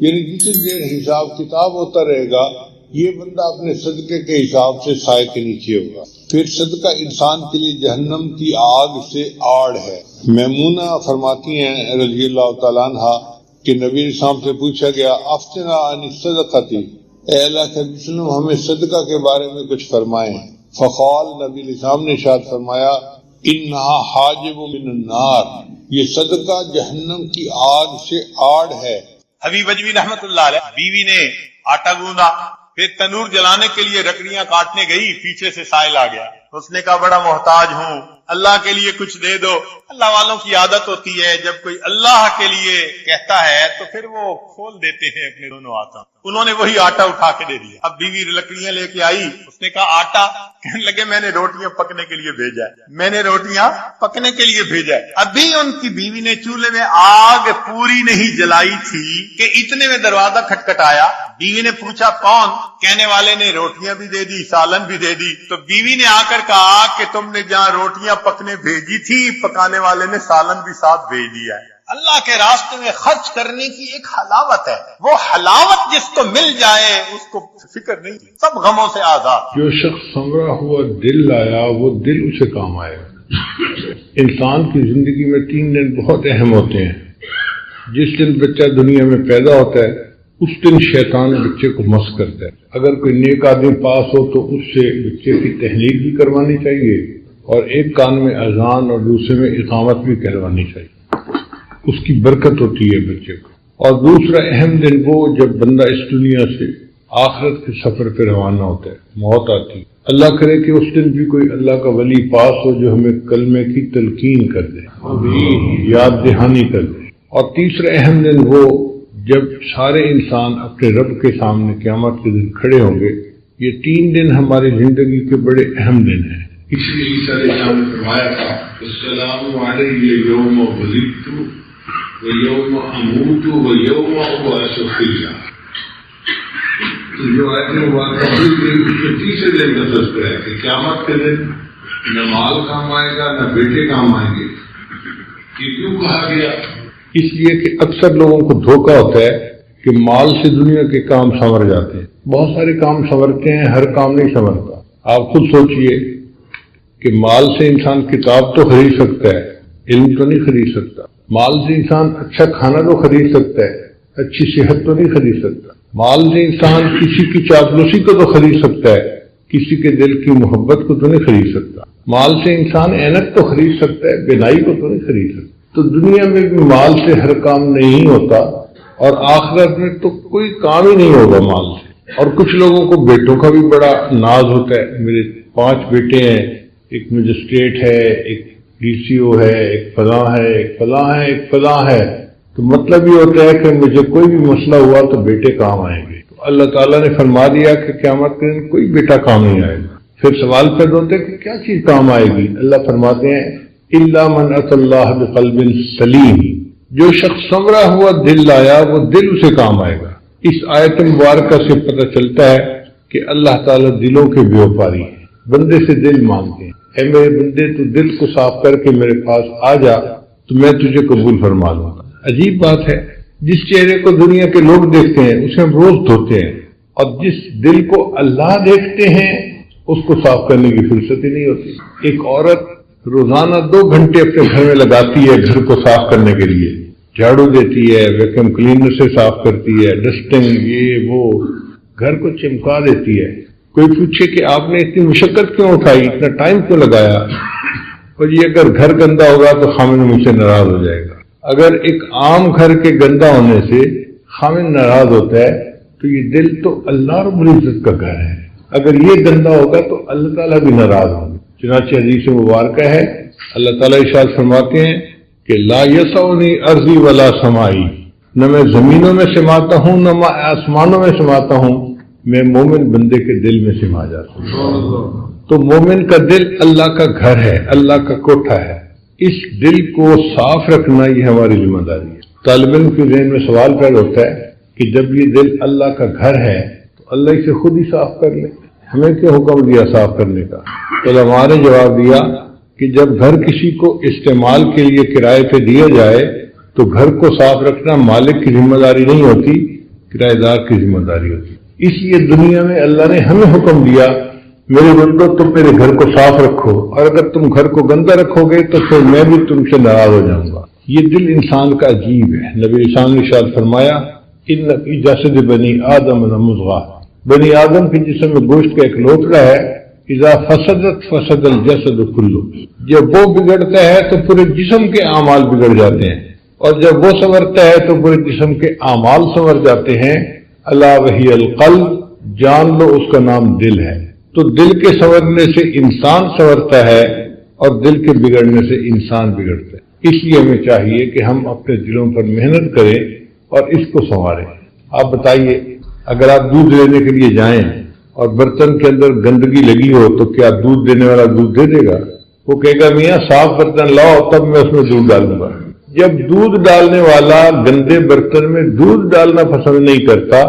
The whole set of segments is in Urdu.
یعنی جتنی دیر حساب کتاب ہوتا رہے گا یہ بندہ اپنے صدقے کے حساب سے سائے کے نیچے ہوگا. پھر صدقہ انسان کے لیے جہنم کی آگ سے آڑ ہے. میمونہ فرماتی ہیں رضی اللہ تعالیٰ عنہ کہ نبی اسلام سے پوچھا گیا افتنا عن الصدقۃ، اے اللہ کے نبی وسلم ہمیں صدقہ کے بارے میں کچھ فرمائیں. فقال، نبی اسلام نے ارشاد فرمایا انہا حاجب من النار، یہ صدقہ جہنم کی آگ سے آڑ ہے. حبیب اجوی رحمت اللہ علیہ، بیوی نے آٹا گوندا، پھر تنور جلانے کے لیے لکڑیاں کاٹنے گئی، پیچھے سے سائل آ گیا. اس نے کہا بڑا محتاج ہوں، اللہ کے لیے کچھ دے دو. اللہ والوں کی عادت ہوتی ہے جب کوئی اللہ کے لیے کہتا ہے تو پھر وہ کھول دیتے ہیں اپنے دونوں ہاتھوں. انہوں نے وہی آٹا اٹھا کے دے دیا. اب بیوی لکڑیاں لے کے آئی، اس نے کہا آٹا، کہنے لگے میں نے روٹیاں پکنے کے لیے بھیجا ہے، میں نے روٹیاں پکنے کے لیے بھیجا ہے. ابھی ان کی بیوی نے چولہے میں آگ پوری نہیں جلائی تھی کہ اتنے میں دروازہ کھٹکھٹایا. بیوی نے پوچھا کون؟ کہنے والے نے روٹیاں بھی دے دی، سالن بھی دے دی. تو بیوی نے آ کر کہا کہ تم نے جہاں روٹیاں پکنے بھیجی تھی پکانے والے نے سالن بھی ساتھ بھیج دیا ہے. اللہ کے راستے میں خرچ کرنے کی ایک حلاوت ہے، وہ حلاوت جس کو مل جائے اس کو فکر نہیں، سب غموں سے آزاد. جو شخص سنورا ہوا دل لایا وہ دل اسے کام آئے گا. انسان کی زندگی میں 3 دن بہت اہم ہوتے ہیں. جس دن بچہ دنیا میں پیدا ہوتا ہے اس دن شیطان بچے کو مس کرتا ہے. اگر کوئی نیک آدمی پاس ہو تو اس سے بچے کی تحلیل بھی کروانی چاہیے اور ایک کان میں اذان اور دوسرے میں اقامت بھی کروانی چاہیے، اس کی برکت ہوتی ہے بچے کو. اور دوسرا اہم دن وہ جب بندہ اس دنیا سے آخرت کے سفر پہ روانہ ہوتا ہے، موت آتی ہے. اللہ کرے کہ اس دن بھی کوئی اللہ کا ولی پاس ہو جو ہمیں کلمے کی تلقین کر دے، یاد دہانی کر دے. اور تیسرا اہم دن وہ جب سارے انسان اپنے رب کے سامنے قیامت کے دن کھڑے ہوں گے. یہ 3 دن ہماری زندگی کے بڑے اہم دن ہیں. اس لیے عیسیٰ علیہ السلام نے فرمایا تھا السلام علیہ یوم ولدت و یوم اموت و یوم ابعث حیا. جو آیت مبارکہ اس تیسرے دن کا تذکرہ ہے کہ قیامت کے دن نہ مال کام آئے گا نہ بیٹے کام آئیں گے. یہ کیوں کہا گیا؟ اس لیے کہ اکثر لوگوں کو دھوکہ ہوتا ہے کہ مال سے دنیا کے کام سنور جاتے ہیں. بہت سارے کام سنورتے ہیں، ہر کام نہیں سنورتا. آپ خود سوچئے کہ مال سے انسان کتاب تو خرید سکتا ہے، علم تو نہیں خرید سکتا. مال سے انسان اچھا کھانا تو خرید سکتا ہے، اچھی صحت تو نہیں خرید سکتا. مال سے انسان کسی کی چاپلوسی کو تو خرید سکتا ہے، کسی کے دل کی محبت کو تو نہیں خرید سکتا. مال سے انسان اینک تو خرید سکتا ہے، بینائی کو تو نہیں خرید سکتا. تو دنیا میں بھی مال سے ہر کام نہیں ہوتا اور آخرت میں تو کوئی کام ہی نہیں ہوگا مال سے. اور کچھ لوگوں کو بیٹوں کا بھی بڑا ناز ہوتا ہے. میرے 5 بیٹے ہیں، ایک مجسٹریٹ ہے، ایک ڈی سی او ہے، ایک فلاں ہے، ایک فلاں ہے، ایک فلاں ہے. تو مطلب یہ ہوتا ہے کہ مجھے کوئی بھی مسئلہ ہوا تو بیٹے کام آئیں گے. تو اللہ تعالیٰ نے فرما دیا کہ قیامت کے دن کوئی بیٹا کام نہیں آئے گا. پھر سوال پیدا ہوتا ہے کہ کیا چیز کام آئے گی؟ اللہ فرماتے ہیں الا من اتى الله بقلب سلیم. جو شخص سنورا ہوا دل لایا وہ دل اسے کام آئے گا. اس آیت مبارکہ سے پتہ چلتا ہے کہ اللہ تعالیٰ دلوں کے بیوپاری ہیں، بندے سے دل مانگتے ہیں. اے میرے بندے تو دل کو صاف کر کے میرے پاس آ جا تو میں تجھے قبول فرما لوں گا. عجیب بات ہے، جس چہرے کو دنیا کے لوگ دیکھتے ہیں اسے ہم روز دھوتے ہیں، اور جس دل کو اللہ دیکھتے ہیں اس کو صاف کرنے کی فرصت ہی نہیں ہوتی. ایک عورت روزانہ 2 گھنٹے اپنے گھر میں لگاتی ہے گھر کو صاف کرنے کے لیے. جھاڑو دیتی ہے، ویکیوم کلینر سے صاف کرتی ہے، ڈسٹنگ یہ وہ، گھر کو چمکا دیتی ہے. کوئی پوچھے کہ آپ نے اتنی مشقت کیوں اٹھائی، اتنا ٹائم کیوں لگایا؟ اور یہ اگر گھر گندا ہوگا تو خامن مجھ سے ناراض ہو جائے گا. اگر ایک عام گھر کے گندا ہونے سے خامن ناراض ہوتا ہے تو یہ دل تو اللہ رب العزت کا گھر ہے. اگر یہ گندا ہوگا تو اللہ تعالیٰ بھی ناراض ہوں گے. چنانچہ حدیث مبارکہ ہے اللہ تعالیٰ ارشاد فرماتے ہیں کہ لا یسعنی ارضی ولا سمائی، نہ میں زمینوں میں سماتا ہوں نہ میں آسمانوں میں سماتا ہوں، میں مومن بندے کے دل میں سما جاتا ہوں. تو مومن کا دل اللہ کا گھر ہے، اللہ کا کوٹھا ہے. اس دل کو صاف رکھنا یہ ہماری ذمہ داری ہے. طالب علم کے ذہن میں سوال پیدا ہوتا ہے کہ جب یہ دل اللہ کا گھر ہے تو اللہ اسے خود ہی صاف کر لے، ہمیں کیوں حکم دیا صاف کرنے کا؟ علماء نے جواب دیا کہ جب گھر کسی کو استعمال کے لیے کرائے پہ دیا جائے تو گھر کو صاف رکھنا مالک کی ذمہ داری نہیں ہوتی، کرایہ دار کی ذمہ داری ہوتی ہے۔ اس لیے دنیا میں اللہ نے ہمیں حکم دیا میرے بندو تم میرے گھر کو صاف رکھو، اور اگر تم گھر کو گندا رکھو گے تو پھر میں بھی تم سے ناراض ہو جاؤں گا۔ یہ دل انسان کا عجیب ہے۔ نبی اسلام نے ارشاد فرمایا ان فی جسد بنی آدم لمضغہ، بنی آدم کے جسم میں گوشت کا ایک لوتڑا ہے، اذا فسدت فسد الجسد کلہ، جب وہ بگڑتا ہے تو پورے جسم کے اعمال بگڑ جاتے ہیں، اور جب وہ سنورتا ہے تو پورے جسم کے اعمال سنور جاتے ہیں۔ الا وہی القلب، جان لو اس کا نام دل ہے۔ تو دل کے سنورنے سے انسان سنورتا ہے اور دل کے بگڑنے سے انسان بگڑتا ہے۔ اس لیے ہمیں چاہیے کہ ہم اپنے دلوں پر محنت کریں اور اس کو سنواریں۔ آپ بتائیے اگر آپ دودھ لینے کے لیے جائیں اور برتن کے اندر گندگی لگی ہو تو کیا دودھ دینے والا دودھ دے دے گا؟ وہ کہے گا میاں صاف برتن لاؤ تب میں اس میں دودھ ڈالوں گا۔ جب دودھ ڈالنے والا گندے برتن میں دودھ ڈالنا پسند نہیں کرتا،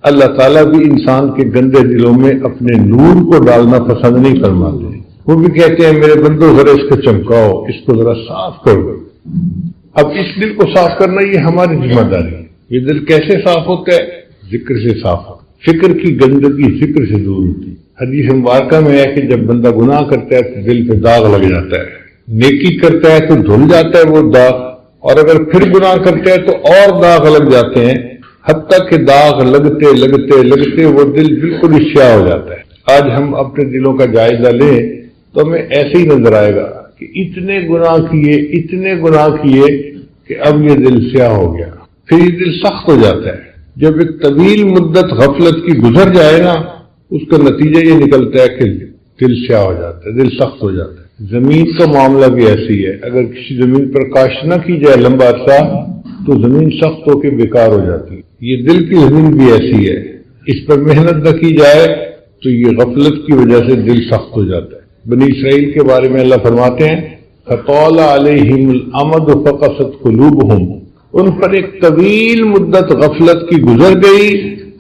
اللہ تعالیٰ بھی انسان کے گندے دلوں میں اپنے نور کو ڈالنا پسند نہیں فرماتے۔ وہ بھی کہتے ہیں میرے بندو ذرا اس کو چمکاؤ، اس کو ذرا صاف کرو۔ اب اس دل کو صاف کرنا یہ ہماری ذمہ داری ہے۔ یہ دل کیسے صاف ہوتا ہے؟ ذکر سے صاف ہوتا ہے۔ فکر کی گندگی ذکر سے دور ہوتی ہے۔ حدیث مبارکہ میں ہے کہ جب بندہ گناہ کرتا ہے تو دل پہ داغ لگ جاتا ہے، نیکی کرتا ہے تو دھل جاتا ہے وہ داغ، اور اگر پھر گناہ کرتا ہے تو اور داغ لگ جاتے ہیں، حتیٰ کہ داغ لگتے لگتے لگتے وہ دل بالکل سیاہ ہو جاتا ہے۔ آج ہم اپنے دلوں کا جائزہ لیں تو ہمیں ایسے ہی نظر آئے گا کہ اتنے گناہ کیے کہ اب یہ دل سیاہ ہو گیا۔ پھر یہ دل سخت ہو جاتا ہے۔ جب ایک طویل مدت غفلت کی گزر جائے نا، اس کا نتیجہ یہ نکلتا ہے کہ دل سیاہ ہو جاتا ہے، دل سخت ہو جاتا ہے۔ زمین کا معاملہ بھی ایسی ہے، اگر کسی زمین پر کاشت نہ کی جائے لمبا عرصہ تو زمین سخت ہو کے بیکار ہو جاتی ہے۔ یہ دل کی زمین بھی ایسی ہے، اس پر محنت نہ کی جائے تو یہ غفلت کی وجہ سے دل سخت ہو جاتا ہے۔ بنی اسرائیل کے بارے میں اللہ فرماتے ہیں فَطَالَ عَلَيْهِمُ الْأَمَدُ فَقَسَتْ قُلُوبُهُمْ، ان پر ایک طویل مدت غفلت کی گزر گئی،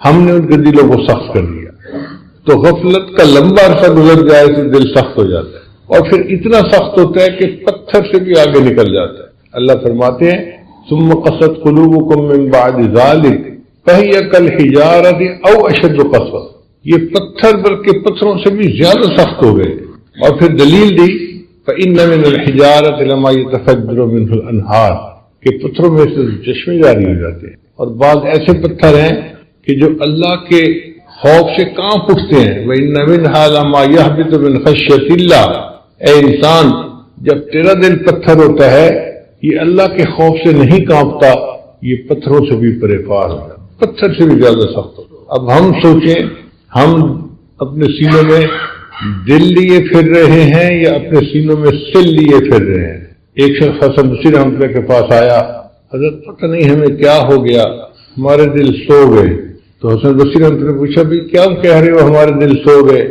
ہم نے ان کے دلوں کو سخت کر دیا۔ تو غفلت کا لمبا عرصہ گزر جائے تو دل سخت ہو جاتا ہے، اور پھر اتنا سخت ہوتا ہے کہ پتھر سے بھی آگے نکل جاتا ہے۔ اللہ فرماتے ہیں ثم قست قلوبكم من بعد ذلك فهي كالحجارة او اشد قسوة، یہ پتھر بلکہ پتھروں سے بھی زیادہ سخت ہو گئے۔ اور پھر دلیل دی فإن من الحجارة لما يتفجر منه الانهار، کہ پتھروں میں سے چشمے جاری ہو جاتے ہیں، اور بعض ایسے پتھر ہیں کہ جو اللہ کے خوف سے کانپ اٹھتے ہیں۔ وإن منها لما يهبط من خشية الله، اے انسان جب تیرا دل پتھر ہوتا ہے یہ اللہ کے خوف سے نہیں کانپتا، یہ پتھروں سے بھی پرے پار ہوتا ہے، پتھر سے بھی زیادہ سخت ہوتا ہے۔ اب ہم سوچیں ہم اپنے سینوں میں دل لیے پھر رہے ہیں یا اپنے سینوں میں سل لیے پھر رہے ہیں۔ ایک شخص حسن بصری رحمۃ اللہ کے پاس آیا، حضرت پتہ نہیں ہمیں کیا ہو گیا، ہمارے دل سو گئے۔ تو حسن بصری رحمۃ اللہ نے پوچھا بھی کیا کہہ رہے ہو ہمارے دل سو گئے؟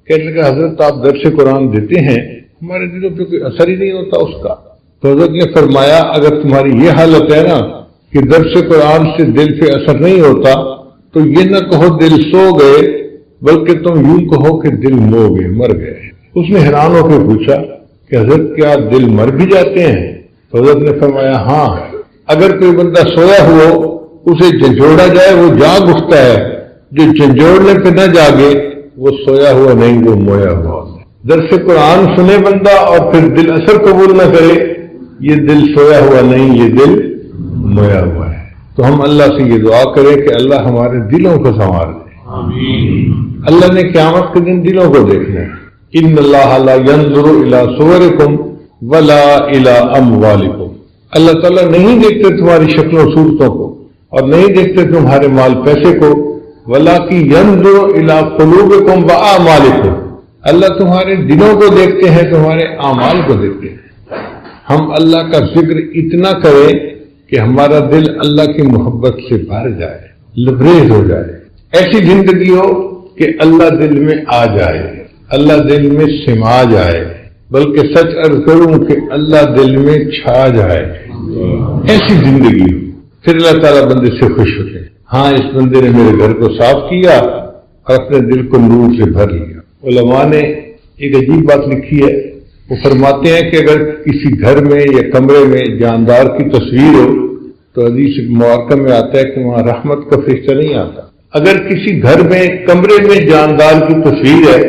کہنے لگا حضرت آپ درس قرآن دیتے ہیں، ہمارے دلوں پہ کوئی اثر ہی نہیں ہوتا اس کا۔ تو حضرت نے فرمایا اگر تمہاری یہ حالت ہے نا کہ درس قرآن سے دل پہ اثر نہیں ہوتا تو یہ نہ کہو دل سو گئے، بلکہ تم یوں کہو کہ دل مو گئے، مر گئے۔ اس نے حیران ہو کے پوچھا کہ حضرت کیا دل مر بھی جاتے ہیں؟ تو حضرت نے فرمایا ہاں، اگر کوئی بندہ سویا ہو اسے جھنجھوڑا جائے وہ جاگ اٹھتا ہے، جو جھنجھوڑنے پہ نہ جاگے وہ سویا ہوا نہیں، وہ مویا ہوا۔ درس قرآن سنے بندہ اور پھر دل اثر قبول نہ کرے، یہ دل سویا ہوا نہیں، یہ دل مویا ہوا ہے۔ تو ہم اللہ سے یہ دعا کریں کہ اللہ ہمارے دلوں کو سنوار دے۔ اللہ نے قیامت کے دن دلوں کو دیکھنا ہے۔ ان اللہ لا ينظر الى صورکم ولا الى اموالکم، اللہ تعالیٰ نہیں دیکھتے تمہاری شکل و صورتوں کو اور نہیں دیکھتے تمہارے مال پیسے کو، ولکن ينظر الى قلوبکم واعمالکم، اللہ تمہارے دلوں کو دیکھتے ہیں، تمہارے اعمال کو دیکھتے ہیں۔ ہم اللہ کا ذکر اتنا کریں کہ ہمارا دل اللہ کی محبت سے بھر جائے، لبریز ہو جائے، ایسی زندگی ہو کہ اللہ دل میں آ جائے، اللہ دل میں سما جائے، بلکہ سچ عرض کروں کہ اللہ دل میں چھا جائے، ایسی زندگی ہو۔ پھر اللہ تعالیٰ بندے سے خوش ہوتے ہیں، ہاں اس بندے نے میرے گھر کو صاف کیا اور اپنے دل کو نور سے بھر لیا۔ علماء نے ایک عجیب بات لکھی ہے، وہ فرماتے ہیں کہ اگر کسی گھر میں یا کمرے میں جاندار کی تصویر ہو تو حدیث مبارکہ میں آتا ہے کہ وہاں رحمت کا فرشتہ نہیں آتا۔ اگر کسی گھر میں کمرے میں جاندار کی تصویر ہے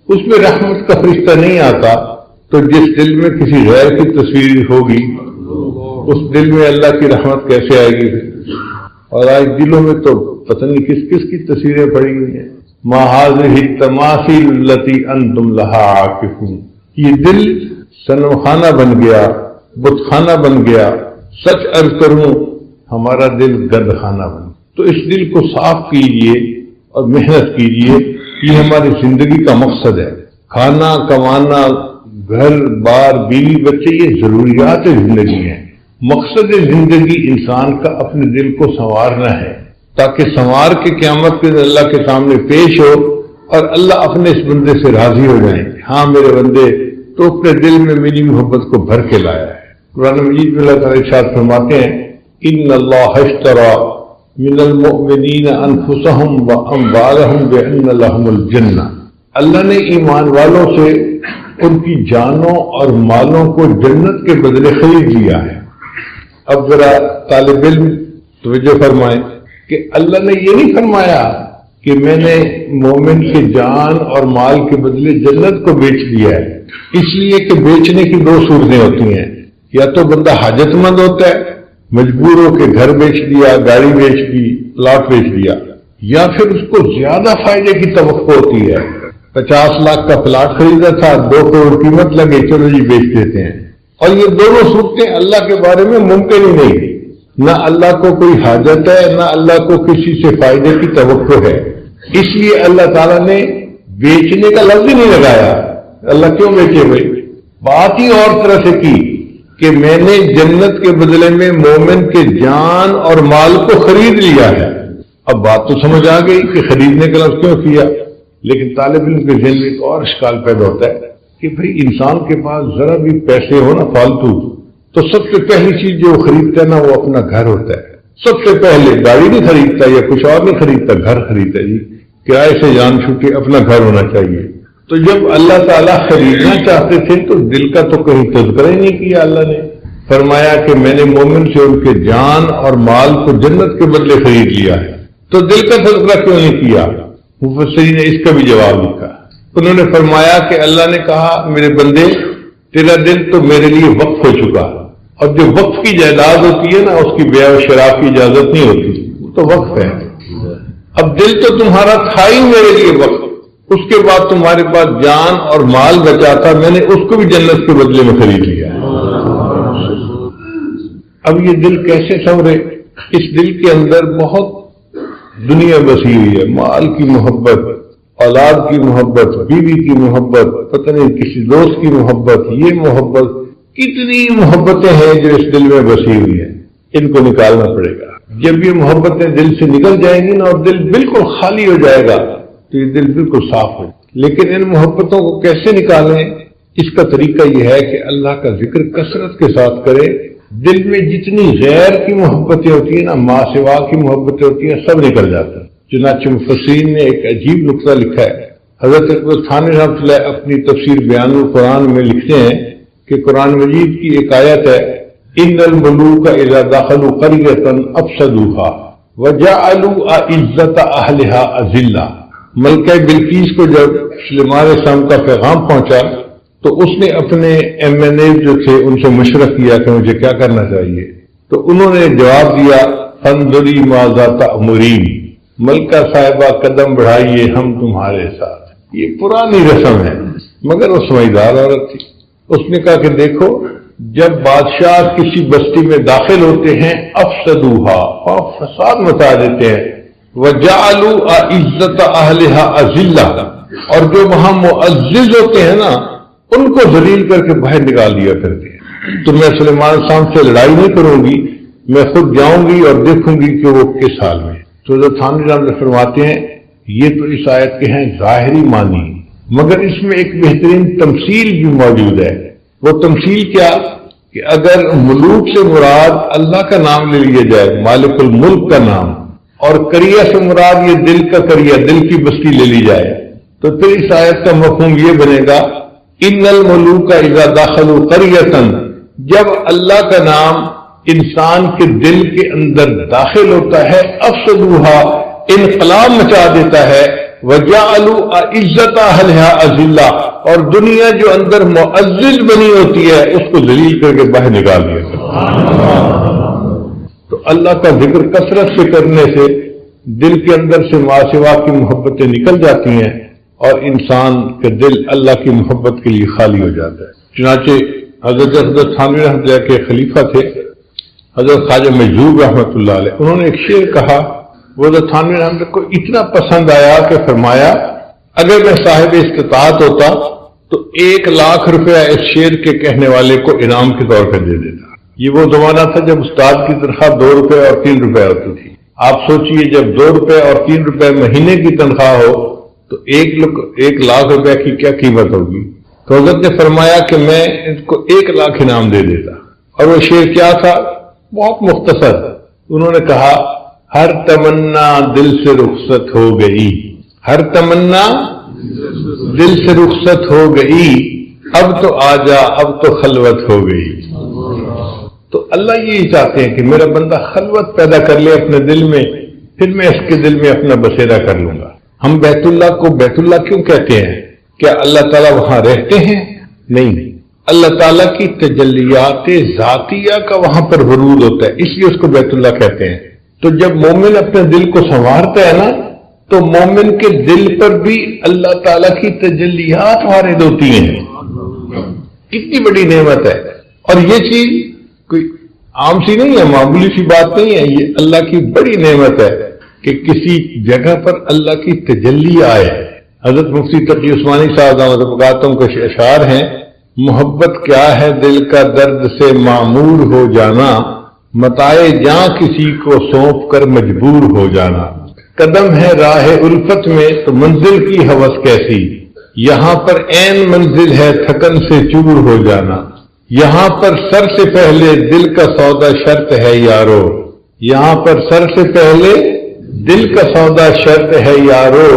اس میں رحمت کا فرشتہ نہیں آتا، تو جس دل میں کسی غیر کی تصویر ہوگی اس دل میں اللہ کی رحمت کیسے آئے گی؟ اور آج دلوں میں تو پتہ نہیں کس کس کی تصویریں پڑی ہوئی ہیں۔ ما هذه التماثيل التي انتم لها عاكفون، یہ دل صنم خانہ بن گیا، بت خانہ بن گیا۔ سچ عرض کروں ہمارا دل گند خانہ بن، تو اس دل کو صاف کیجئے اور محنت کیجئے، یہ ہماری زندگی کا مقصد ہے۔ کھانا کمانا، گھر بار، بیوی بچے، یہ ضروریات زندگی ہیں۔ مقصد زندگی انسان کا اپنے دل کو سنوارنا ہے، تاکہ سنوار کے قیامت کے اللہ کے سامنے پیش ہو اور اللہ اپنے اس بندے سے راضی ہو جائیں، ہاں میرے بندے تو اپنے دل میں میری محبت کو بھر کے لایا ہے۔ قرآن مجید میں اللہ تعالیٰ ارشاد فرماتے ہیں ان اللہ اشترى من المؤمنین انفسهم واموالهم بان لهم الجنہ، اللہ نے ایمان والوں سے ان کی جانوں اور مالوں کو جنت کے بدلے خرید لیا ہے۔ اب ذرا طالب علم توجہ فرمائیں کہ اللہ نے یہ نہیں فرمایا کہ میں نے مومن کے جان اور مال کے بدلے جنت کو بیچ دیا ہے، اس لیے کہ بیچنے کی دو صورتیں ہوتی ہیں، یا تو بندہ حاجت مند ہوتا ہے مجبور ہو کے گھر بیچ دیا، گاڑی بیچ دی، پلاٹ بیچ دیا، یا پھر اس کو زیادہ فائدے کی توقع ہوتی ہے، 50 لاکھ کا پلاٹ خریدا تھا، 2 کروڑ قیمت لگے، چلو جی بیچ دیتے ہیں۔ اور یہ دونوں صورتیں اللہ کے بارے میں ممکن ہی نہیں، نہ اللہ کو کوئی حاجت ہے نہ اللہ کو کسی سے فائدے کی توقع ہے، اس لیے اللہ تعالیٰ نے بیچنے کا لفظ ہی نہیں لگایا۔ اللہ کیوں بیچے بھائی؟ بات ہی اور طرح سے کی کہ میں نے جنت کے بدلے میں مومن کے جان اور مال کو خرید لیا ہے۔ اب بات تو سمجھ آ گئی کہ خریدنے کا لفظ کیوں کیا، لیکن طالب علم کے ذہن میں ایک اور اشکال پیدا ہوتا ہے کہ بھائی انسان کے پاس ذرا بھی پیسے ہو نا فالتو، تو سب سے پہلی چیز جو خریدتا ہے نا وہ اپنا گھر ہوتا ہے۔ سب سے پہلے گاڑی نہیں خریدتا یا کچھ اور نہیں خریدتا، گھر خریدتا ہے، جی کرائے سے جان چھوٹے، اپنا گھر ہونا چاہیے۔ تو جب اللہ تعالیٰ خریدنا چاہتے تھے تو دل کا تو کہیں تذکرہ ہی نہیں کیا، اللہ نے فرمایا کہ میں نے مومن سے ان کے جان اور مال کو جنت کے بدلے خرید لیا ہے، تو دل کا تذکرہ کیوں نہیں کیا؟ مفسرین نے اس کا بھی جواب لکھا، انہوں نے فرمایا کہ اللہ نے کہا میرے بندے تیرا دل تو میرے لیے وقف ہو چکا، اور جو وقف کی جائیداد ہوتی ہے نا اس کی بیع و شراء کی اجازت نہیں ہوتی، وہ تو وقف ہے۔ اب دل تو تمہارا تھا ہی میرے لیے وقف، اس کے بعد تمہارے پاس جان اور مال بچا تھا، میں نے اس کو بھی جنت کے بدلے میں خرید لیا۔ اب یہ دل کیسے سنورے؟ اس دل کے اندر بہت دنیا بسی ہوئی ہے، مال کی محبت، اولاد کی محبت، بیوی کی محبت، پتہ نہیں کسی دوست کی محبت، یہ محبت، کتنی محبتیں ہیں جو اس دل میں بسی ہوئی ہیں، ان کو نکالنا پڑے گا۔ جب یہ محبتیں دل سے نکل جائیں گی نا اور دل بالکل خالی ہو جائے گا تو یہ دل بالکل صاف ہو۔ لیکن ان محبتوں کو کیسے نکالیں؟ اس کا طریقہ یہ ہے کہ اللہ کا ذکر کثرت کے ساتھ کرے۔ دل میں جتنی غیر کی محبتیں ہوتی ہیں نا، ماں سوا کی محبتیں ہوتی ہیں، سب نکل جاتا ہے۔ چنانچہ مفسرین نے ایک عجیب نقطہ لکھا ہے، حضرت اکبر تھانوی رحمۃ اللہ اپنی تفسیر بیان القرآن میں لکھتے ہیں کہ قرآن مجید کی ایک آیت ہے ان الملوک اذا دخلوا قریۃ افسدوها وجعلوا اعزۃ اہلها اذلہ۔ ملکہ بلقیس کو جب سلیمان السلام کا پیغام پہنچا تو اس نے اپنے MNA جو تھے ان سے مشورہ کیا کہ مجھے کیا کرنا چاہیے، تو انہوں نے جواب دیا فانظری ماذا تأمرین، ملکہ صاحبہ قدم بڑھائیے ہم تمہارے ساتھ۔ یہ پرانی رسم ہے مگر وہ سمجھدار عورت تھی، اس نے کہا کہ دیکھو جب بادشاہ کسی بستی میں داخل ہوتے ہیں افسدوہا، اور فساد مچا دیتے ہیں، وجعلوا اعزۃ اہلها اذلہ، اور جو وہاں معزز ہوتے ہیں نا ان کو ذلیل کر کے باہر نکال دیا کرتے ہیں۔ تو میں سلیمان صاحب سے لڑائی نہیں کروں گی، میں خود جاؤں گی اور دیکھوں گی کہ وہ کس حال میں۔ تو جو تھانوی رحمۃ اللہ فرماتے ہیں یہ تو اس آیت کے ہیں ظاہری معنی، مگر اس میں ایک بہترین تمثیل بھی موجود ہے۔ وہ تمثیل کیا کہ اگر ملوک سے مراد اللہ کا نام لے لیا جائے، مالک الملک کا نام، اور قریہ سے مراد یہ دل کا قریہ، دل کی بستی لے لی جائے، تو پھر اس آیت کا مفہوم یہ بنے گا ان الملوک اذا دخلوا قریۃ، جب اللہ کا نام انسان کے دل کے اندر داخل ہوتا ہے، افسدوہا انقلاب مچا دیتا ہے، وجعلوا عزت اہلھا اذلہ، اور دنیا جو اندر معزز بنی ہوتی ہے اس کو ذلیل کر کے باہر نکال دیا۔ تو اللہ کا ذکر کثرت سے کرنے سے دل کے اندر سے ما سوا کی محبتیں نکل جاتی ہیں اور انسان کا دل اللہ کی محبت کے لیے خالی ہو جاتا ہے۔ چنانچہ حضرت تھانوی رحمۃ اللہ کے خلیفہ تھے حضرت خواجہ مجذوب رحمۃ اللہ علیہ، انہوں نے ایک شعر کہا، وہ حضرت تھانوی رحمۃ اللہ کو اتنا پسند آیا کہ فرمایا اگر میں صاحب استطاعت ہوتا تو 1,00,000 روپیہ اس شعر کے کہنے والے کو انعام کے طور پہ دے دیتا۔ یہ وہ زمانہ تھا جب استاد کی تنخواہ 2 روپے اور 3 روپے ہوتی تھی۔ آپ سوچئے جب 2 روپے اور 3 روپے مہینے کی تنخواہ ہو تو 1,00,000 روپے کی کیا قیمت ہوگی؟ تو حضرت نے فرمایا کہ میں ان کو 1,00,000 انعام دے دیتا۔ اور وہ شعر کیا تھا؟ بہت مختصر، انہوں نے کہا ہر تمنا دل سے رخصت ہو گئی، ہر تمنا دل سے رخصت ہو گئی، اب تو آجا اب تو خلوت ہو گئی۔ تو اللہ یہی چاہتے ہیں کہ میرا بندہ خلوت پیدا کر لے اپنے دل میں، پھر میں اس کے دل میں اپنا بسیرا کر لوں گا۔ ہم بیت اللہ کو بیت اللہ کیوں کہتے ہیں؟ کیا اللہ تعالیٰ وہاں رہتے ہیں؟ نہیں، اللہ تعالیٰ کی تجلیات ذاتیہ کا وہاں پر ورود ہوتا ہے، اس لیے اس کو بیت اللہ کہتے ہیں۔ تو جب مومن اپنے دل کو سنوارتا ہے نا تو مومن کے دل پر بھی اللہ تعالیٰ کی تجلیات وارد ہوتی ہیں۔ کتنی بڑی نعمت ہے، اور یہ چیز کوئی عام سی نہیں ہے، معمولی سی بات نہیں ہے، یہ اللہ کی بڑی نعمت ہے کہ کسی جگہ پر اللہ کی تجلی آئے۔ حضرت مفتی تقی عثمانی صاحب دامت برکاتہم کے اشعار ہیں، محبت کیا ہے دل کا درد سے معمور ہو جانا، متائے جاں کسی کو سونپ کر مجبور ہو جانا، قدم ہے راہ الفت میں تو منزل کی ہوس کیسی، یہاں پر عین منزل ہے تھکن سے چور ہو جانا، یہاں پر سر سے پہلے دل کا سودا شرط ہے یارو، یہاں پر سر سے پہلے دل کا سودا شرط ہے یارو،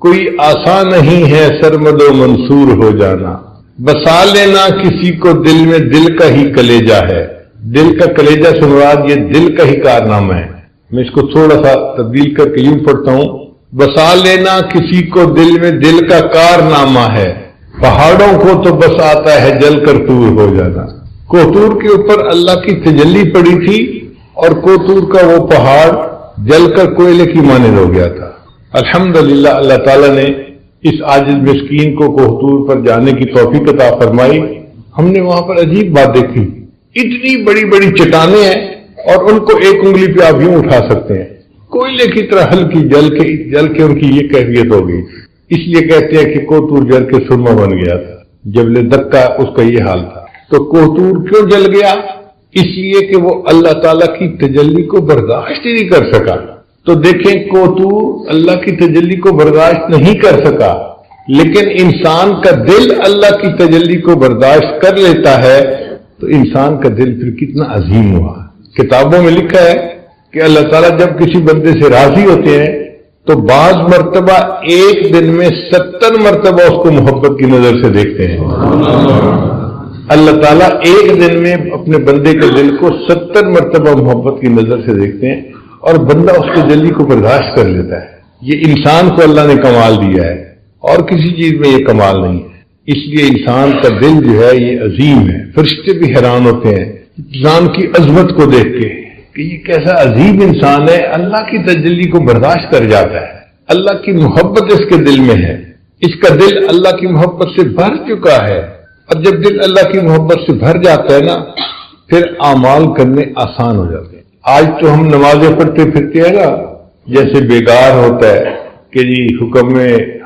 کوئی آسان نہیں ہے سرمد و منصور ہو جانا، بسا لینا کسی کو دل میں دل کا ہی کلیجہ ہے، دل کا کلیجہ سے مراد یہ دل کا ہی کارنامہ ہے۔ میں اس کو تھوڑا سا تبدیل کر کے یوں پڑھتا ہوں، بسا لینا کسی کو دل میں دل کا کارنامہ ہے، پہاڑوں کو تو بس آتا ہے جل کر طور ہو جانا۔ کوہتور کے اوپر اللہ کی تجلی پڑی تھی اور کوہتور کا وہ پہاڑ جل کر کوئلے کی مانند ہو گیا تھا۔ الحمدللہ اللہ تعالیٰ نے اس عاجز مسکین کو کوہتور پر جانے کی توفیق عطا فرمائی۔ ہم نے وہاں پر عجیب بات دیکھی، اتنی بڑی بڑی چٹانیں ہیں اور ان کو ایک انگلی پہ آپ یوں اٹھا سکتے ہیں، کوئلے کی طرح ہلکی جل کے ان کی یہ کیفیت ہو گئی۔ اس لیے کہتے ہیں کہ کوہتور جل کے سرما بن گیا تھا، جبل دکا اس کا یہ حال تھا۔ تو کوہتور کیوں جل گیا؟ اس لیے کہ وہ اللہ تعالیٰ کی تجلی کو برداشت ہی نہیں کر سکا۔ تو دیکھیں کوہتور اللہ کی تجلی کو برداشت نہیں کر سکا، لیکن انسان کا دل اللہ کی تجلی کو برداشت کر لیتا ہے تو انسان کا دل پھر کتنا عظیم ہوا۔ کتابوں میں لکھا ہے کہ اللہ تعالیٰ جب کسی بندے سے راضی ہوتے ہیں تو بعض مرتبہ ایک دن میں 70 مرتبہ اس کو محبت کی نظر سے دیکھتے ہیں۔ اللہ تعالیٰ ایک دن میں اپنے بندے کے دل کو 70 مرتبہ محبت کی نظر سے دیکھتے ہیں اور بندہ اس تجلی کو برداشت کر لیتا ہے۔ یہ انسان کو اللہ نے کمال دیا ہے اور کسی چیز میں یہ کمال نہیں ہے۔ اس لیے انسان کا دل جو ہے یہ عظیم ہے، فرشتے بھی حیران ہوتے ہیں انسان کی عظمت کو دیکھ کے کہ یہ کیسا عظیم انسان ہے، اللہ کی تجلی کو برداشت کر جاتا ہے، اللہ کی محبت اس کے دل میں ہے، اس کا دل اللہ کی محبت سے بھر چکا ہے۔ اور جب دل اللہ کی محبت سے بھر جاتا ہے نا پھر اعمال کرنے آسان ہو جاتے ہیں۔ آج تو ہم نمازیں پڑھتے پھرتے ہیں نا جیسے بیگار ہوتا ہے کہ جی حکم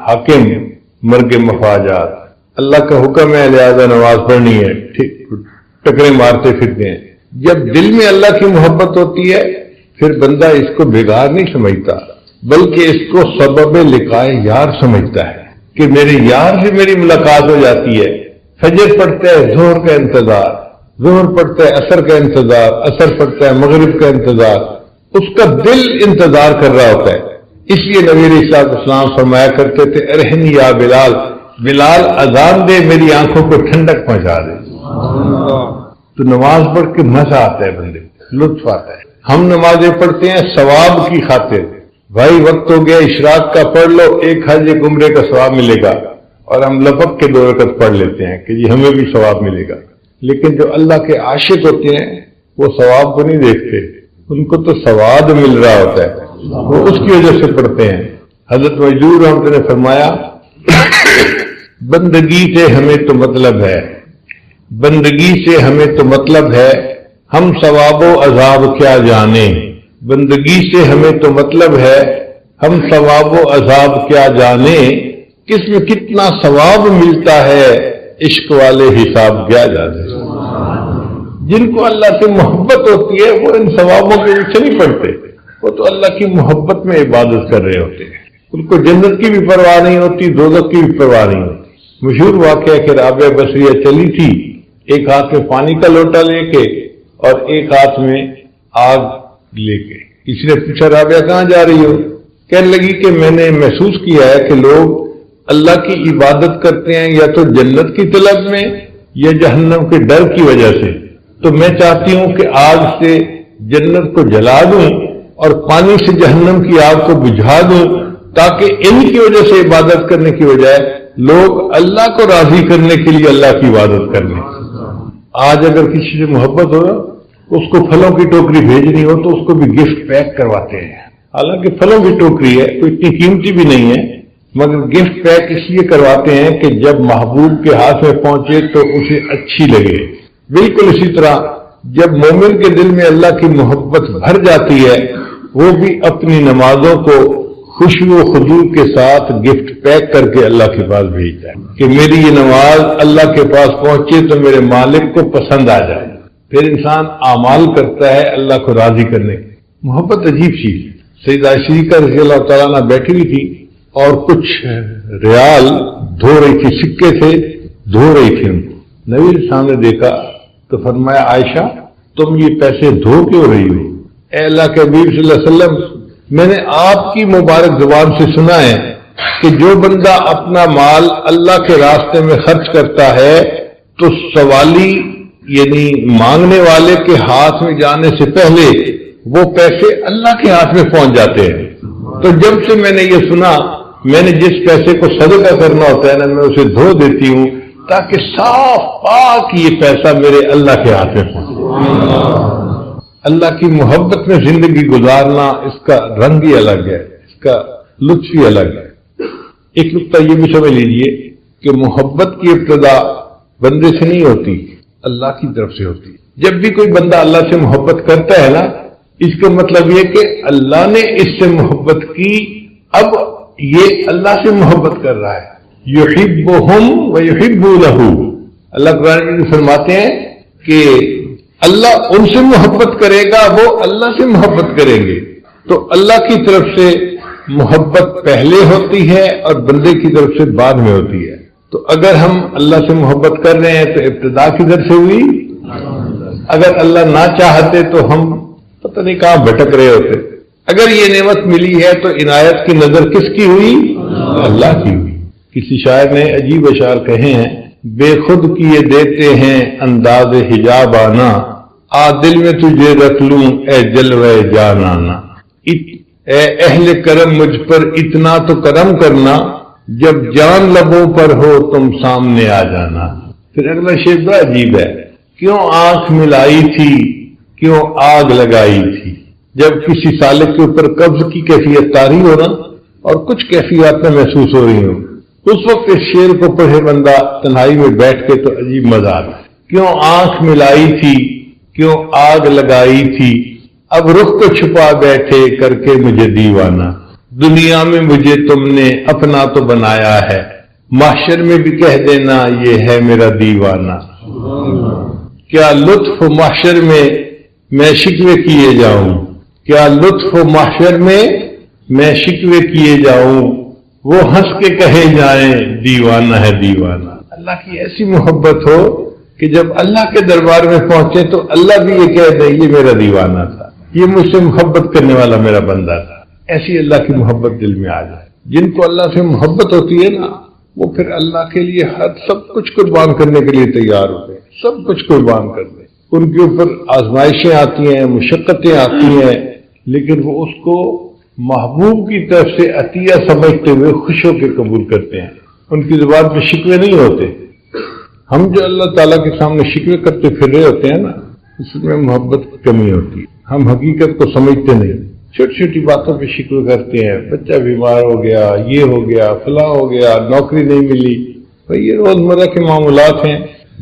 حاکم مرگ مفاجات، اللہ کا حکم ہے لہذا نماز پڑھنی ہے، ٹھیک ٹکرے مارتے پھرتے ہیں۔ جب دل میں اللہ کی محبت ہوتی ہے پھر بندہ اس کو بیگار نہیں سمجھتا بلکہ اس کو سبب لقائے یار سمجھتا ہے کہ میرے یار سے میری ملاقات ہو جاتی ہے۔ فجر پڑھتا ہے ظہر کا انتظار، ظہر پڑھتا ہے عصر کا انتظار، عصر پڑھتا ہے مغرب کا انتظار، اس کا دل انتظار کر رہا ہوتا ہے۔ اس لیے نبی علیہ السلام فرمایا کرتے تھے ارحنی یا بلال، بلال اذان دے میری آنکھوں کو ٹھنڈک پہنچا دے۔ تو نماز پڑھ کے مزہ آتا ہے بندے کو۔ لطف آتا ہے. ہم نمازیں پڑھتے ہیں ثواب کی خاطر، بھائی وقت ہو گیا عشراق کا پڑھ لو، ایک حج ایک عمرے کا ثواب ملے گا، اور ہم لپک کے 2 رکعت پڑھ لیتے ہیں کہ جی ہمیں بھی ثواب ملے گا. لیکن جو اللہ کے عاشق ہوتے ہیں وہ ثواب کو نہیں دیکھتے، ان کو تو ثواب مل رہا ہوتا ہے، وہ اس کی وجہ سے پڑھتے ہیں. حضرت مجدور رحمۃ اللہ نے فرمایا بندگی سے ہمیں تو مطلب ہے، بندگی سے ہمیں تو مطلب ہے، ہم ثواب و عذاب کیا جانیں. بندگی سے ہمیں تو مطلب ہے، ہم ثواب و عذاب کیا جانیں. کس میں کتنا ثواب ملتا ہے، عشق والے حساب کیا جانے. جن کو اللہ سے محبت ہوتی ہے وہ ان ثوابوں کے پیچھے نہیں پڑتے، وہ تو اللہ کی محبت میں عبادت کر رہے ہوتے ہیں. ان کو جنت کی بھی پرواہ نہیں ہوتی، دوزخ کی بھی پرواہ نہیں ہوتی. مشہور واقعہ کہ رابعہ بصریہ چلی تھی ایک ہاتھ میں پانی کا لوٹا لے کے اور ایک ہاتھ میں آگ لے کے. کسی نے پوچھا رابعہ کہاں جا رہی ہو؟ کہنے لگی کہ میں نے محسوس کیا ہے کہ لوگ اللہ کی عبادت کرتے ہیں یا تو جنت کی طلب میں یا جہنم کے ڈر کی وجہ سے، تو میں چاہتی ہوں کہ آگ سے جنت کو جلا دوں اور پانی سے جہنم کی آگ کو بجھا دوں، تاکہ ان کی وجہ سے عبادت کرنے کی بجائے لوگ اللہ کو راضی کرنے کے لیے اللہ کی عبادت کر لیں. آج اگر کسی سے محبت ہو، اس کو پھلوں کی ٹوکری بھیجنی ہو تو اس کو بھی گفٹ پیک کرواتے ہیں. حالانکہ پھلوں کی ٹوکری ہے، کوئی اتنی قیمتی بھی نہیں ہے، مگر گفٹ پیک اس لیے کرواتے ہیں کہ جب محبوب کے ہاتھ میں پہنچے تو اسے اچھی لگے. بالکل اسی طرح جب مومن کے دل میں اللہ کی محبت بھر جاتی ہے، وہ بھی اپنی نمازوں کو خوشی و خضوع کے ساتھ گفٹ پیک کر کے اللہ کے پاس بھیجتا ہے کہ میری یہ نماز اللہ کے پاس پہنچے تو میرے مالک کو پسند آ جائے. پھر انسان اعمال کرتا ہے اللہ کو راضی کرنے کی. محبت عجیب چیز. سیدہ عائشہ رضی اللہ تعالیٰ عنہ بیٹھی ہوئی تھی اور کچھ ریال دھو رہی تھی، سکے سے دھو رہی تھی. ان کو نبی کے سامنے دیکھا تو فرمایا عائشہ تم یہ پیسے دھو کیوں رہی ہو؟ اے اللہ کے حبیب صلی اللہ علیہ وسلم، میں نے آپ کی مبارک زبان سے سنا ہے کہ جو بندہ اپنا مال اللہ کے راستے میں خرچ کرتا ہے تو سوالی یعنی مانگنے والے کے ہاتھ میں جانے سے پہلے وہ پیسے اللہ کے ہاتھ میں پہنچ جاتے ہیں. تو جب سے میں نے یہ سنا، میں نے جس پیسے کو صدقہ کرنا ہوتا ہے نا، میں اسے دھو دیتی ہوں تاکہ صاف پاک یہ پیسہ میرے اللہ کے ہاتھ میں پہنچے. اللہ کی محبت میں زندگی گزارنا اس کا رنگ ہی الگ ہے، اس کا لطف ہی الگ ہے. ایک نقطہ یہ بھی سمجھ لیجئے کہ محبت کی ابتدا بندے سے نہیں ہوتی، اللہ کی طرف سے ہوتی. جب بھی کوئی بندہ اللہ سے محبت کرتا ہے نا، اس کا مطلب یہ کہ اللہ نے اس سے محبت کی، اب یہ اللہ سے محبت کر رہا ہے. یحبہم ویحبونہ. اللہ قرآن میں فرماتے ہیں کہ اللہ ان سے محبت کرے گا، وہ اللہ سے محبت کریں گے. تو اللہ کی طرف سے محبت پہلے ہوتی ہے اور بندے کی طرف سے بعد میں ہوتی ہے. تو اگر ہم اللہ سے محبت کر رہے ہیں تو ابتدا کدھر سے ہوئی؟ اگر اللہ نہ چاہتے تو ہم پتہ نہیں کہاں بھٹک رہے ہوتے. اگر یہ نعمت ملی ہے تو عنایت کی نظر کس کی ہوئی؟ اللہ کی ہوئی. کسی شاعر نے عجیب اشعار کہے ہیں، بے خود کیے دیتے ہیں انداز حجاب آنا، آ دل میں تجھے رکھ لوں اے جلوہ جان آنا. اے اہل کرم مجھ پر اتنا تو کرم کرنا، جب جان لبوں پر ہو تم سامنے آ جانا. پھر اگلا شعر بڑا عجیب ہے، کیوں آنکھ ملائی تھی کیوں آگ لگائی تھی. جب کسی سالک کے اوپر قبض کی کیفیت طاری ہو نا اور کچھ کیفیات میں محسوس ہو رہی ہوں، اس وقت اس شعر کو پڑھے بندہ تنہائی میں بیٹھ کے تو عجیب مزہ آتا ہے. کیوں آنکھ ملائی تھی کیوں آگ لگائی تھی، اب رخ کو چھپا بیٹھے کر کے مجھے دیوانہ. دنیا میں مجھے تم نے اپنا تو بنایا ہے، محشر میں بھی کہہ دینا یہ ہے میرا دیوانہ. کیا لطف محشر میں شکوے کیے جاؤں، کیا لطف محشر میں شکوے کیے جاؤں، وہ ہنس کے کہے جائیں دیوانہ ہے دیوانہ. اللہ کی ایسی محبت ہو کہ جب اللہ کے دربار میں پہنچے تو اللہ بھی یہ کہہ دے یہ میرا دیوانہ تھا، یہ مجھ سے محبت کرنے والا میرا بندہ تھا. ایسی اللہ کی محبت دل میں آ جائے. جن کو اللہ سے محبت ہوتی ہے نا، وہ پھر اللہ کے لیے سب کچھ قربان کرنے کے لیے تیار ہوتے ہیں، سب کچھ قربان کر دیں. ان کے اوپر آزمائشیں آتی ہیں، مشقتیں آتی ہیں، لیکن وہ اس کو محبوب کی طرف سے عطیہ سمجھتے ہوئے خوش ہو کے قبول کرتے ہیں. ان کی زبان پہ شکوے نہیں ہوتے. ہم جو اللہ تعالیٰ کے سامنے شکوے کرتے پھر رہے ہوتے ہیں نا، اس میں محبت کی کمی ہوتی ہے. ہم حقیقت کو سمجھتے نہیں، چھوٹی چھوٹی باتوں پہ شکوے کرتے ہیں. بچہ بیمار ہو گیا، یہ ہو گیا، فلاں ہو گیا، نوکری نہیں ملی. بھئی یہ روزمرہ کے معاملات ہیں.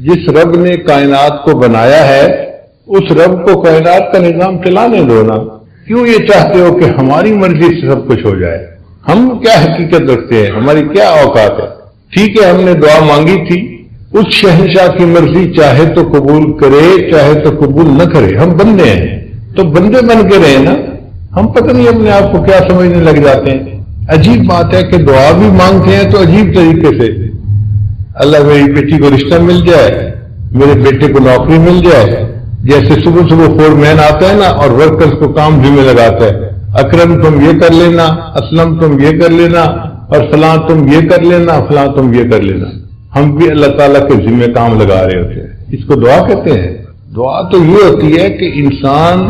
جس رب نے کائنات کو بنایا ہے اس رب کو کائنات کا نظام چلانے دو نا. کیوں یہ چاہتے ہو کہ ہماری مرضی سے سب کچھ ہو جائے؟ ہم کیا حقیقت رکھتے ہیں؟ ہماری کیا اوقات ہے؟ ٹھیک ہے، ہم نے دعا مانگی تھی، اس شہنشاہ کی مرضی چاہے تو قبول کرے چاہے تو قبول نہ کرے. ہم بندے ہیں تو بندے بن کے رہے نا. ہم پتہ نہیں اپنے آپ کو کیا سمجھنے لگ جاتے ہیں. عجیب بات ہے کہ دعا بھی مانگتے ہیں تو عجیب طریقے سے، اللہ میری بیٹی کو رشتہ مل جائے، میرے بیٹے کو نوکری مل جائے. جیسے صبح صبح فور مین آتا ہے نا اور ورکرز کو کام ذمہ لگاتا ہے، اکرم تم یہ کر لینا، اسلم تم یہ کر لینا، اور فلاں تم یہ کر لینا، فلاں تم یہ کر لینا. ہم بھی اللہ تعالیٰ کے ذمہ کام لگا رہے ہوتے ہیں. اس کو دعا کہتے ہیں. دعا تو یہ ہوتی ہے کہ انسان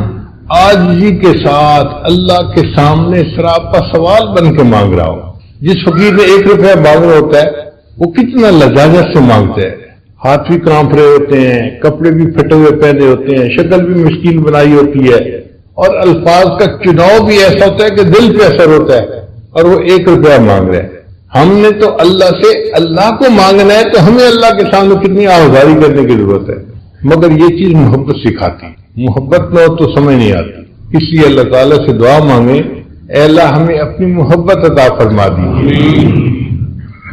عاجزی کے ساتھ اللہ کے سامنے سراپا سوال بن کے مانگ رہا ہو. جس فقیر نے 1 روپیہ مانگنا ہوتا ہے وہ کتنا لجاجت سے مانگتا ہے. ہاتھ بھی کانپ رہے ہوتے ہیں، کپڑے بھی پھٹے ہوئے پہنے ہوتے ہیں، شکل بھی مشکل بنائی ہوتی ہے، اور الفاظ کا چناؤ بھی ایسا ہوتا ہے کہ دل پہ اثر ہوتا ہے، اور وہ 1 روپیہ مانگ رہے ہیں. ہم نے تو اللہ سے اللہ کو مانگنا ہے تو ہمیں اللہ کے سامنے کتنی آہوازاری کرنے کی ضرورت ہے. مگر یہ چیز محبت سکھاتی. محبت نہ ہو تو سمجھ نہیں آتی. اس لیے اللہ تعالیٰ سے دعا مانگیں، اے اللہ ہمیں اپنی محبت عطا فرما دیجیے.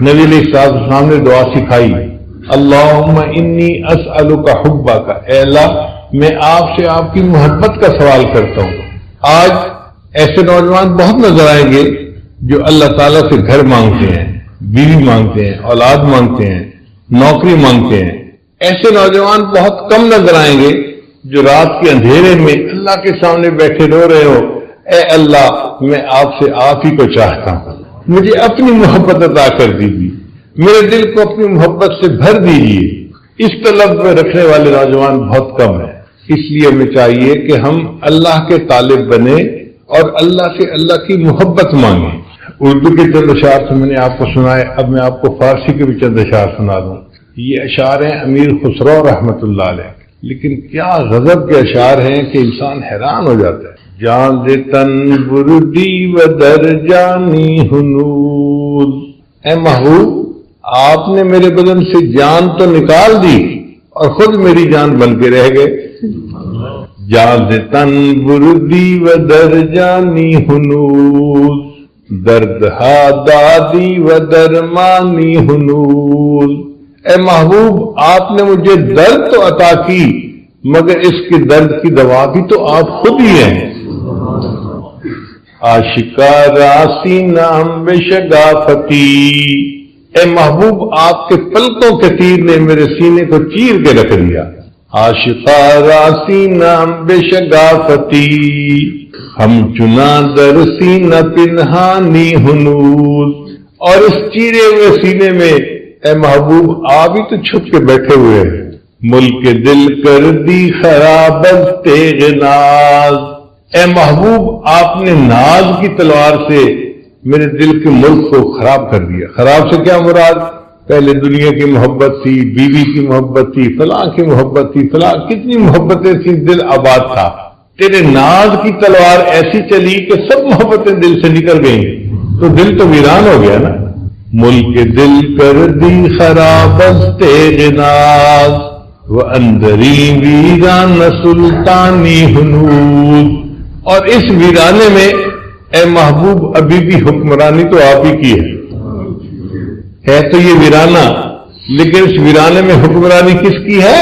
نبی علیہ السلام نے دعا سکھائی، اللہم انی اسألک حبک، اے اللہ میں آپ سے آپ کی محبت کا سوال کرتا ہوں. آج ایسے نوجوان بہت نظر آئیں گے جو اللہ تعالیٰ سے گھر مانگتے ہیں، بیوی مانگتے ہیں، اولاد مانگتے ہیں، نوکری مانگتے ہیں. ایسے نوجوان بہت کم نظر آئیں گے جو رات کے اندھیرے میں اللہ کے سامنے بیٹھے رو رہے ہو، اے اللہ میں آپ سے آپ ہی کو چاہتا ہوں، مجھے اپنی محبت عطا کر دیجیے، میرے دل کو اپنی محبت سے بھر دیجیے. اس طلب میں رکھنے والے نوجوان بہت کم ہیں. اس لیے ہمیں چاہیے کہ ہم اللہ کے طالب بنیں اور اللہ سے اللہ کی محبت مانگیں. اردو کے چند اشعار سے میں نے آپ کو سنائے، اب میں آپ کو فارسی کے بھی چند اشعار سنا دوں. یہ اشعار ہیں امیر خسرو رحمۃ اللہ علیہ، لیکن کیا غضب کے اشعار ہیں کہ انسان حیران ہو جاتا ہے. جان دے تن بردی و در جانی ہنود، اے محبوب آپ نے میرے بدن سے جان تو نکال دی اور خود میری جان بن کے رہ گئے. جان دے تن بردی و در جانی ہنود، درد ہا دادی و درمانی ہنود. اے محبوب آپ نے مجھے درد تو عطا کی مگر اس کے درد کی دوا بھی تو آپ خود ہی ہیں. آشکارا سینہ بے شگافتی، اے محبوب آپ کے پلکوں کے تیر نے میرے سینے کو چیر کے رکھ دیا. آشکارا سینہ بے شگافتی، ہم چنا در سینہ پنہانی ہنود. اور اس چیرے ہوئے سینے میں اے محبوب آپ ہی تو چھپ کے بیٹھے ہوئے ہیں. ملک دل کر دی خراب از تیغ ناز، اے محبوب آپ نے ناز کی تلوار سے میرے دل کے ملک کو خراب کر دیا. خراب سے کیا مراد؟ پہلے دنیا کی محبت تھی، بیوی کی محبت تھی، فلاں کی محبت تھی، فلاں کتنی محبتیں تھیں، دل آباد تھا. تیرے ناز کی تلوار ایسی چلی کہ سب محبتیں دل سے نکل گئیں تو دل تو ویران ہو گیا نا. ملک دل کر دی خراب از تیغ ناز، وَأَنْدَرِي ویران سلطانی ہنود. اور اس ویرانے میں اے محبوب ابھی بھی حکمرانی تو آپ ہی کی ہے تو یہ ویرانہ، لیکن اس ویرانے میں حکمرانی کس کی ہے؟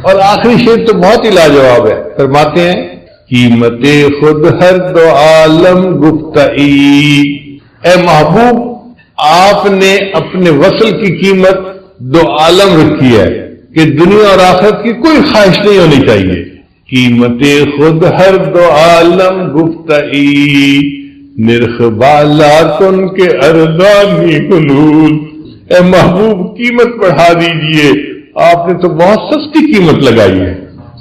اور آخری شعر تو بہت ہی لاجواب ہے. فرماتے ہیں قیمت خود ہر دو عالم گفتئی، اے محبوب آپ نے اپنے وصل کی قیمت 2 عالم رکھی ہے کہ دنیا اور آخرت کی کوئی خواہش نہیں ہونی چاہیے. قیمت خود ہر 2 عالم گفتئی، نرخ بالا کن کے اردانی حلول. اے محبوب قیمت بڑھا دیجئے، آپ نے تو بہت سستی قیمت لگائی ہے.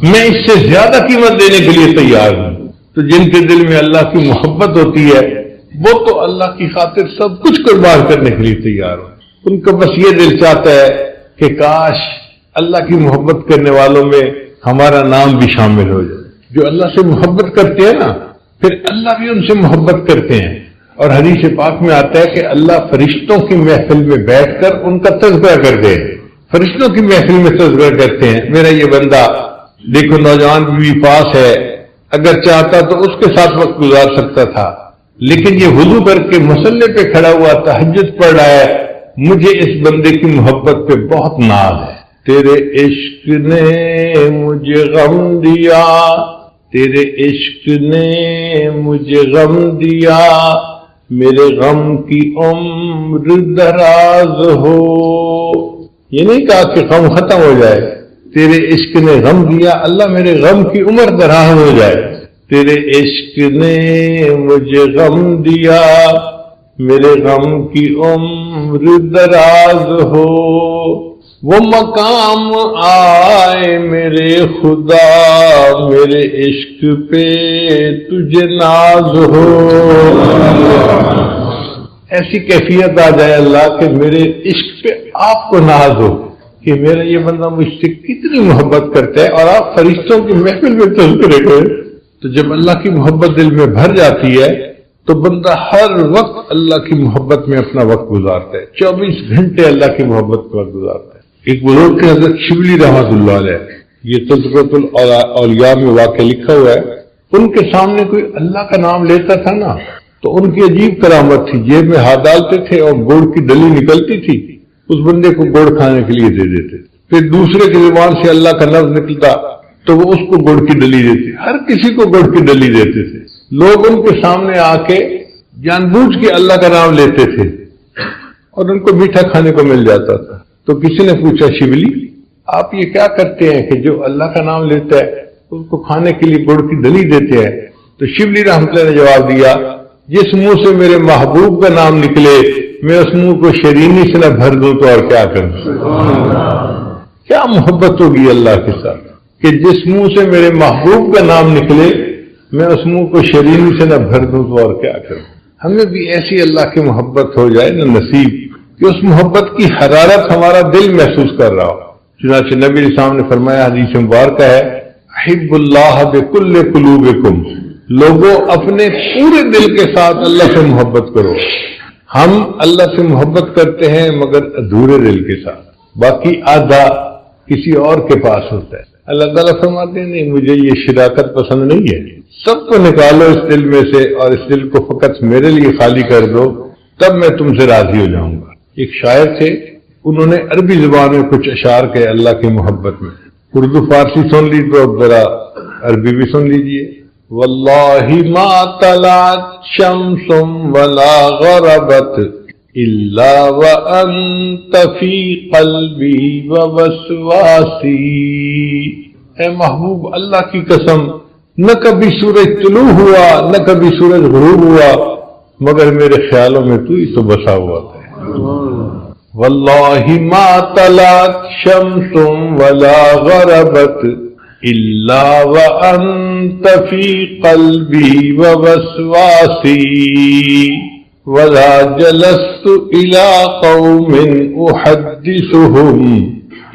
میں اس سے زیادہ قیمت دینے کے لیے تیار ہوں. تو جن کے دل میں اللہ کی محبت ہوتی ہے وہ تو اللہ کی خاطر سب کچھ قربان کرنے کے لیے تیار ہو. ان کا بس یہ دل چاہتا ہے کہ کاش اللہ کی محبت کرنے والوں میں ہمارا نام بھی شامل ہو جائے. جو اللہ سے محبت کرتے ہیں نا پھر اللہ بھی ان سے محبت کرتے ہیں. اور حدیث پاک میں آتا ہے کہ اللہ فرشتوں کی محفل میں بیٹھ کر ان کا تذکرہ کرتے ہیں. فرشتوں کی محفل میں تذکرہ کرتے ہیں میرا یہ بندہ دیکھو نوجوان بھی پاس ہے, اگر چاہتا تو اس کے ساتھ وقت گزار سکتا تھا لیکن یہ وضو کر کے مصلی پہ کھڑا ہوا تہجد پڑھ رہا ہے. مجھے اس بندے کی محبت پہ بہت ناز ہے. تیرے عشق نے مجھے غم دیا, تیرے عشق نے مجھے غم دیا, میرے غم کی عمر دراز ہو. یہ نہیں کہا کہ غم ختم ہو جائے, تیرے عشق نے غم دیا اللہ میرے غم کی عمر دراز ہو جائے. تیرے عشق نے مجھے غم دیا, میرے غم کی عمر دراز ہو. وہ مقام آئے میرے خدا, میرے عشق پہ تجھے ناز ہو. ایسی کیفیت آ جائے اللہ کہ میرے عشق پہ آپ کو ناز ہو کہ میرا یہ بندہ مجھ سے کتنی محبت کرتا ہے, اور آپ فرشتوں کی محفل میں تذکرے کریں. تو جب اللہ کی محبت دل میں بھر جاتی ہے تو بندہ ہر وقت اللہ کی محبت میں اپنا وقت گزارتا ہے. 24 گھنٹے اللہ کی محبت کا وقت گزارتا ہے. ایک بزرگ کے حضرت شبلی رحمۃ اللہ علیہ, یہ تذکرۃ الاولیاء میں واقع لکھا ہوا ہے, ان کے سامنے کوئی اللہ کا نام لیتا تھا نا تو ان کی عجیب کرامت تھی. جیب میں ہاتھ ڈالتے تھے اور گڑ کی ڈلی نکلتی تھی, اس بندے کو گڑ کھانے کے لیے دے دیتے. پھر دوسرے کی زبان سے اللہ کا لفظ نکلتا تو وہ اس کو گڑ کی ڈلی دیتے. ہر کسی کو گڑ کی ڈلی دیتے تھے. لوگ ان کے سامنے آ کے جان بوجھ کے اللہ کا نام لیتے تھے اور ان کو میٹھا کھانے کو مل جاتا تھا. تو کسی نے پوچھا شبلی آپ یہ کیا کرتے ہیں کہ جو اللہ کا نام لیتا ہے اس کو کھانے کے لیے گڑ کی ڈلی دیتے ہیں؟ تو شبلی رحمۃ اللہ نے جواب دیا جس منہ سے میرے محبوب کا نام نکلے میں اس منہ کو شیرینی سے نہ بھر دوں تو اور کیا کروں. کیا محبت ہوگی اللہ کے ساتھ کہ جس منہ سے میرے محبوب کا نام نکلے میں اس منہ کو شیرینی سے نہ بھر دوں تو اور کیا کروں. ہمیں بھی ایسی اللہ کی محبت ہو جائے نہ نصیب کہ اس محبت کی حرارت ہمارا دل محسوس کر رہا ہو. چنانچہ نبی علیہ السلام نے فرمایا حدیث مبارکہ ہے احب اللہ بکل قلوبکم, لوگوں اپنے پورے دل کے ساتھ اللہ سے محبت کرو. ہم اللہ سے محبت کرتے ہیں مگر ادھورے دل کے ساتھ, باقی آدھا کسی اور کے پاس ہوتا ہے. اللہ تعالیٰ فرماتے ہیں نہیں مجھے یہ شراکت پسند نہیں ہے, سب کو نکالو اس دل میں سے اور اس دل کو فقط میرے لیے خالی کر دو تب میں تم سے راضی ہو جاؤں گا. ایک شاعر تھے انہوں نے عربی زبان میں کچھ اشعار کہے اللہ کی محبت میں. اردو فارسی سن لی تو اب ذرا عربی بھی سن لیجئے. واللہ ما طلعت شمس ولا غربت الا وانت فی قلبی ووسواسی. اے محبوب اللہ کی قسم نہ کبھی سورج طلوع ہوا نہ کبھی سورج غروب ہوا مگر میرے خیالوں میں تو ہی تو بسا ہوا تھا. واللہ ما طلعت شمس ولا غربت الا وانت فی قلبی ووسواسی ولا جلست الى قوم احدثهم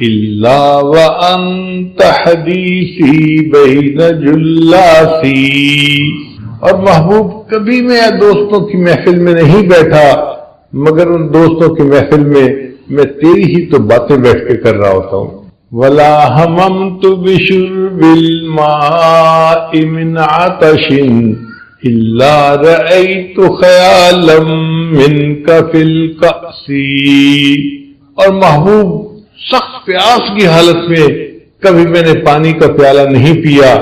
الا وانت حدیثی بین جلاسی. اور محبوب کبھی میں دوستوں کی محفل میں نہیں بیٹھا مگر ان دوستوں کی محفل میں تیری ہی تو باتیں بیٹھ کے کر رہا ہوتا ہوں. ولا ہممت بشرب الماء من عطش الا رأيت خیالا منك في الكأس. اور محبوب سخت پیاس کی حالت میں کبھی میں نے پانی کا پیالہ نہیں پیا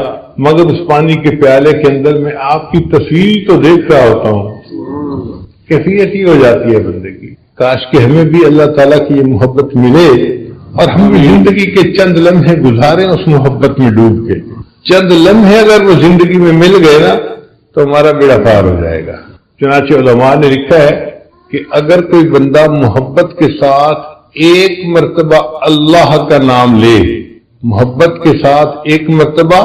مگر اس پانی کے پیالے کے اندر میں آپ کی تصویر تو دیکھ رہا ہوتا ہوں. کیفیت ہی ہو جاتی ہے بندے کی. کاش کہ ہمیں بھی اللہ تعالیٰ کی یہ محبت ملے اور ہم بھی زندگی کے چند لمحے گزاریں اس محبت میں ڈوب کے. چند لمحے اگر وہ زندگی میں مل گئے نا تو ہمارا بیڑا پار ہو جائے گا. چنانچہ علماء نے لکھا ہے کہ اگر کوئی بندہ محبت کے ساتھ ایک مرتبہ اللہ کا نام لے محبت کے ساتھ ایک مرتبہ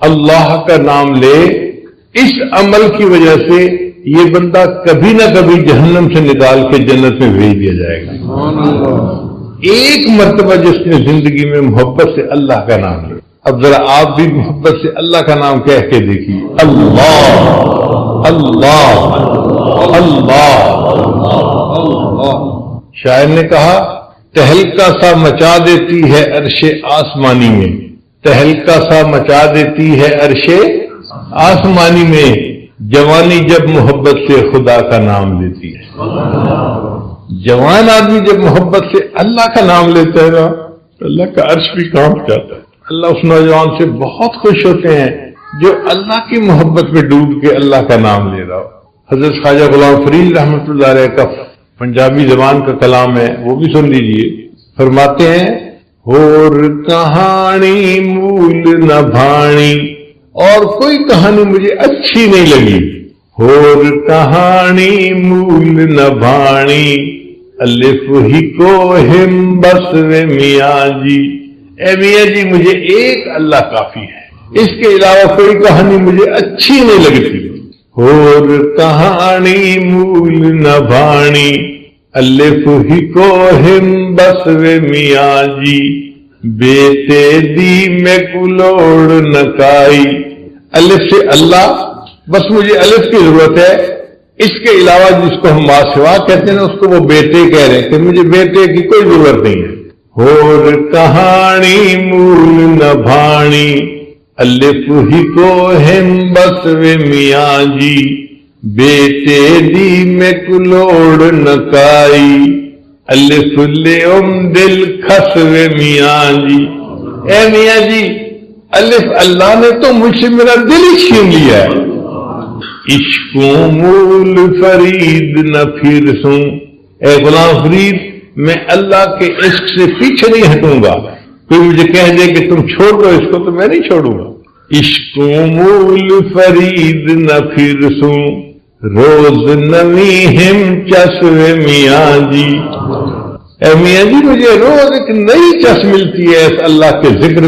اللہ کا نام لے، اس عمل کی وجہ سے یہ بندہ کبھی نہ کبھی جہنم سے نکال کے جنت میں بھیج دیا جائے گا۔ ایک مرتبہ جس نے زندگی میں محبت سے اللہ کا نام لیا۔ اب ذرا آپ بھی محبت سے اللہ کا نام کہہ کے دیکھیے، اللہ اللہ اللہ۔ شاعر نے کہا تہلکا سا مچا دیتی ہے عرش آسمانی میں، تہلکا سا مچا دیتی ہے عرش آسمانی میں، جوانی جب محبت سے خدا کا نام لیتی ہے۔ جوان آدمی جب محبت سے اللہ کا نام لیتا ہے نا تو اللہ کا عرش بھی کانپ جاتا ہے۔ اللہ اس نوجوان سے بہت خوش ہوتے ہیں جو اللہ کی محبت میں ڈوب کے اللہ کا نام لے رہا ہو۔ حضرت خواجہ غلام فرید رحمۃ اللہ علیہ کا پنجابی زبان کا کلام ہے، وہ بھی سن لیجئے۔ فرماتے ہیں اور کہانی مول نہ بھانی، اور کوئی کہانی مجھے اچھی نہیں لگی، اور کہانی مول نہ بھانی، الف ہی کو ہم بس وے میاں جی، اے میاں جی مجھے ایک اللہ کافی ہے، اس کے علاوہ کوئی کہانی مجھے اچھی نہیں لگتی۔ اور کہانی مول نہ بھانی، الف ہی کو ہم بس وے میاں جی، بیتے دی میں کلوڑ نکائی، الف سے اللہ، بس مجھے الف کی ضرورت ہے، اس کے علاوہ جس کو ہم ماسوا کہتے ہیں اس کو وہ بیٹے کہہ رہے ہیں کہ مجھے بیٹے کی کوئی ضرورت نہیں ہے۔ اور کہانی مول نہ بھانی، الف ہی کو ہم بس وے میاں جی، بیٹے دی میں کلوڑ نکائی، الف لے دل کھس وے میاں جی، اے میاں جی الف اللہ نے تو مجھ سے میرا دل ہی چھین لیا ہے۔ عشقوں مول فرید نہ پھر سوں، اے غلام فرید میں اللہ کے عشق سے پیچھے نہیں ہٹوں گا، کوئی مجھے کہہ دے کہ تم چھوڑ دو اس کو تو میں نہیں چھوڑوں گا۔ عشقوں مول فرید نہ پھر سوں، روز نوی ہم چسوے میاں جی، اے میاں جی مجھے روز ایک نئی چس ملتی ہے اس اللہ کے ذکر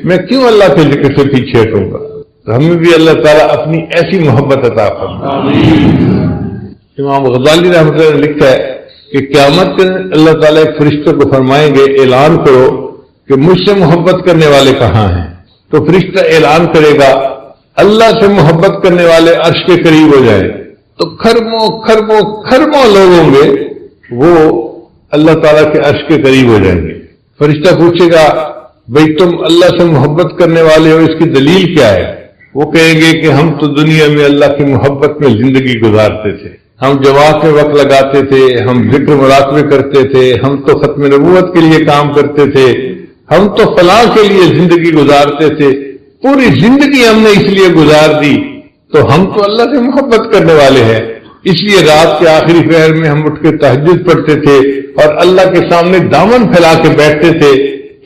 میں کیوں اللہ کے ذکر سے پیچھے ہٹوں گا۔ تو ہمیں بھی اللہ تعالیٰ اپنی ایسی محبت عطا فرمائے۔ امام غزالی رحمۃ اللہ نے لکھا ہے کہ قیامت کے دن اللہ تعالیٰ ایک فرشتے کو فرمائیں گے اعلان کرو کہ مجھ سے محبت کرنے والے کہاں ہیں، تو فرشتہ اعلان کرے گا اللہ سے محبت کرنے والے عرش کے قریب ہو جائیں، تو کھربوں کھربوں کھربوں لوگ ہوں گے وہ اللہ تعالیٰ کے عرش کے قریب ہو جائیں گے۔ فرشتہ پوچھے گا بھئی تم اللہ سے محبت کرنے والے ہو، اس کی دلیل کیا ہے؟ وہ کہیں گے کہ ہم تو دنیا میں اللہ کی محبت میں زندگی گزارتے تھے، ہم جواب میں وقت لگاتے تھے، ہم ذکر مراقبے کرتے تھے، ہم تو ختم نبوت کے لیے کام کرتے تھے، ہم تو فلاں کے لیے زندگی گزارتے تھے، پوری زندگی ہم نے اس لیے گزار دی، تو ہم تو اللہ سے محبت کرنے والے ہیں، اس لیے رات کے آخری پہر میں ہم اٹھ کے تہجد پڑھتے تھے اور اللہ کے سامنے دامن پھیلا کے بیٹھتے تھے،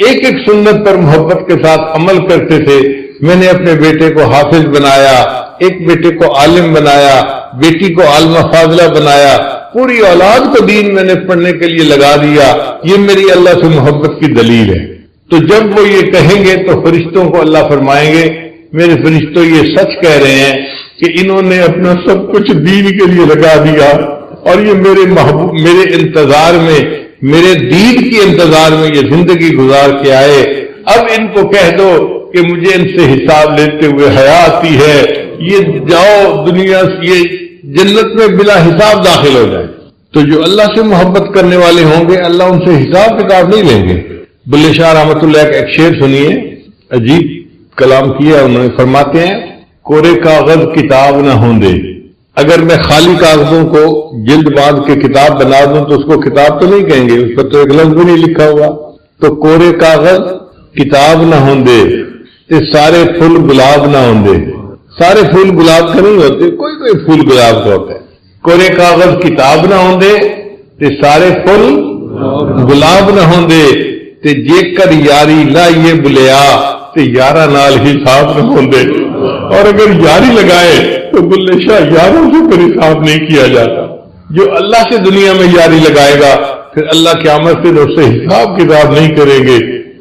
ایک ایک سنت پر محبت کے ساتھ عمل کرتے تھے۔ میں نے اپنے بیٹے کو حافظ بنایا، ایک بیٹے کو عالم بنایا، بیٹی کو عالمہ فاضلہ بنایا، پوری اولاد کو دین میں نے پڑھنے کے لیے لگا دیا، یہ میری اللہ سے محبت کی دلیل ہے۔ تو جب وہ یہ کہیں گے تو فرشتوں کو اللہ فرمائیں گے میرے فرشتوں یہ سچ کہہ رہے ہیں کہ انہوں نے اپنا سب کچھ دین کے لیے لگا دیا اور یہ میرے محبوب میرے انتظار میں، میرے دین کی انتظار میں یہ زندگی گزار کے آئے، اب ان کو کہہ دو کہ مجھے ان سے حساب لیتے ہوئے حیا آتی ہے، یہ جاؤ دنیا سے یہ جنت میں بلا حساب داخل ہو جائے۔ تو جو اللہ سے محبت کرنے والے ہوں گے اللہ ان سے حساب کتاب نہیں لیں گے۔ بلے شاہ رحمۃ اللہ کا ایک شعر سنیے، عجیب کلام کیا انہوں نے، فرماتے ہیں کورے کاغذ کتاب نہ ہوں دے، اگر میں خالی کاغذوں کو جلد باندھ کے کتاب بنا دوں تو اس کو کتاب تو نہیں کہیں گے، اس پر تو ایک لفظ بھی نہیں لکھا ہوا۔ تو کورے کاغذ کتاب نہ ہوں دے تے سارے پھول گلاب نہ ہوں دے، سارے پھول گلاب کے نہیں ہوتے، کوئی کوئی پھول گلاب کا ہوتا ہے۔ کورے کاغذ کتاب نہ ہوں دے تے سارے پھول گلاب نہ ہوں دے، تے جے کر یاری لائیے بلیا تے یارہ نال حساب نہ ہوں دے، اور اگر یاری لگائے تو بلے شاہ یاروں سے پھر حساب نہیں کیا جاتا۔ جو اللہ سے دنیا میں یاری لگائے گا پھر اللہ قیامت سے اس سے حساب کتاب نہیں کریں گے۔